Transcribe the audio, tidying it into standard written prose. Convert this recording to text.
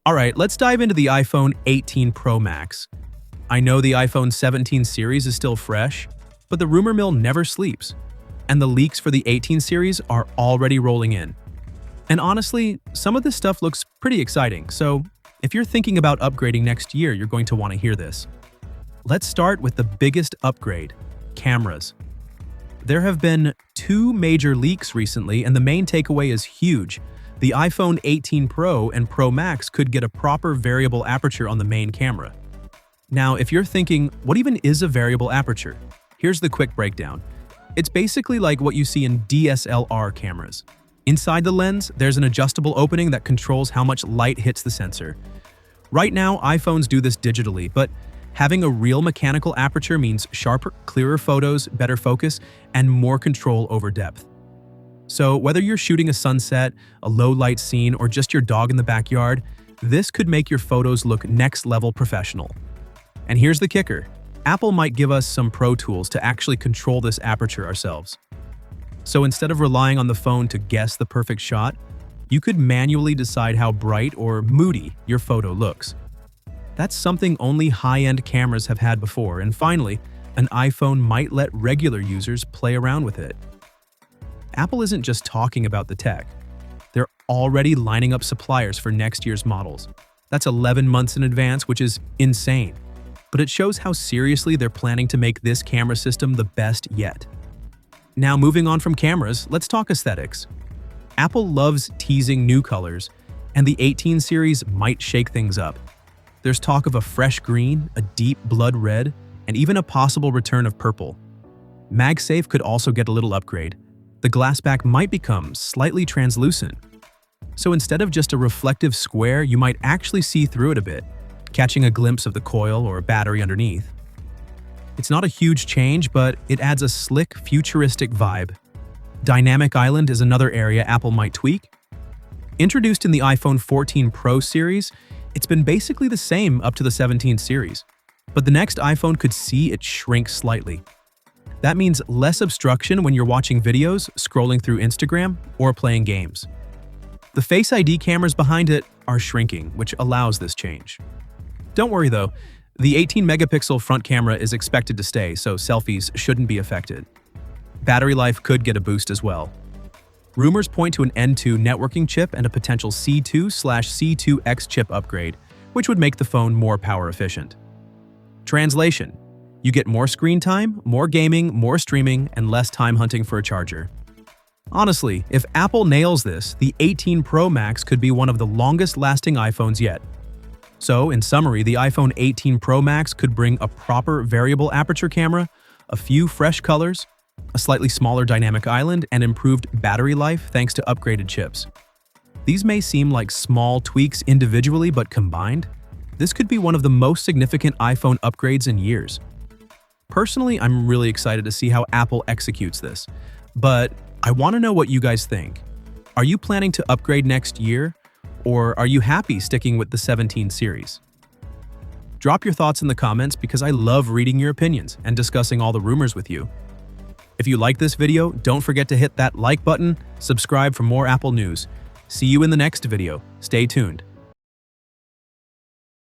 Alright, let's dive into the iPhone 18 Pro Max. I know the iPhone 17 series is still fresh, but the rumor mill never sleeps, and the leaks for the 18 series are already rolling in. And honestly, some of this stuff looks pretty exciting, so if you're thinking about upgrading next year, you're going to want to hear this. Let's start with the biggest upgrade: cameras. There have been 2 major leaks recently, and the main takeaway is huge. The iPhone 18 Pro and Pro Max could get a proper variable aperture on the main camera. Now, if you're thinking, what even is a variable aperture? Here's the quick breakdown. It's basically like what you see in DSLR cameras. Inside the lens, there's an adjustable opening that controls how much light hits the sensor. Right now, iPhones do this digitally, but having a real mechanical aperture means sharper, clearer photos, better focus, and more control over depth. So whether you're shooting a sunset, a low-light scene, or just your dog in the backyard, this could make your photos look next-level professional. And here's the kicker: Apple might give us some pro tools to actually control this aperture ourselves. So instead of relying on the phone to guess the perfect shot, you could manually decide how bright or moody your photo looks. That's something only high-end cameras have had before, and finally, an iPhone might let regular users play around with it. Apple isn't just talking about the tech. They're already lining up suppliers for next year's models. That's 11 months in advance, which is insane. But it shows how seriously they're planning to make this camera system the best yet. Now, moving on from cameras, let's talk aesthetics. Apple loves teasing new colors, and the 18 series might shake things up. There's talk of a fresh green, a deep blood red, and even a possible return of purple. MagSafe could also get a little upgrade. The glass back might become slightly translucent. So instead of just a reflective square, you might actually see through it a bit, catching a glimpse of the coil or battery underneath. It's not a huge change, but it adds a slick, futuristic vibe. Dynamic Island is another area Apple might tweak. Introduced in the iPhone 14 Pro series, it's been basically the same up to the 17 series, but the next iPhone could see it shrink slightly. That means less obstruction when you're watching videos, scrolling through Instagram, or playing games. The Face ID cameras behind it are shrinking, which allows this change. Don't worry though, the 18-megapixel front camera is expected to stay, so selfies shouldn't be affected. Battery life could get a boost as well. Rumors point to an N2 networking chip and a potential C2/C2X chip upgrade, which would make the phone more power efficient. Translation: you get more screen time, more gaming, more streaming, and less time hunting for a charger. Honestly, if Apple nails this, the 18 Pro Max could be one of the longest-lasting iPhones yet. So, in summary, the iPhone 18 Pro Max could bring a proper variable aperture camera, a few fresh colors, a slightly smaller dynamic island, and improved battery life thanks to upgraded chips. These may seem like small tweaks individually, but combined, this could be one of the most significant iPhone upgrades in years. Personally, I'm really excited to see how Apple executes this, but I want to know what you guys think. Are you planning to upgrade next year, or are you happy sticking with the 17 series? Drop your thoughts in the comments because I love reading your opinions and discussing all the rumors with you. If you like this video, don't forget to hit that like button, subscribe for more Apple news. See you in the next video. Stay tuned.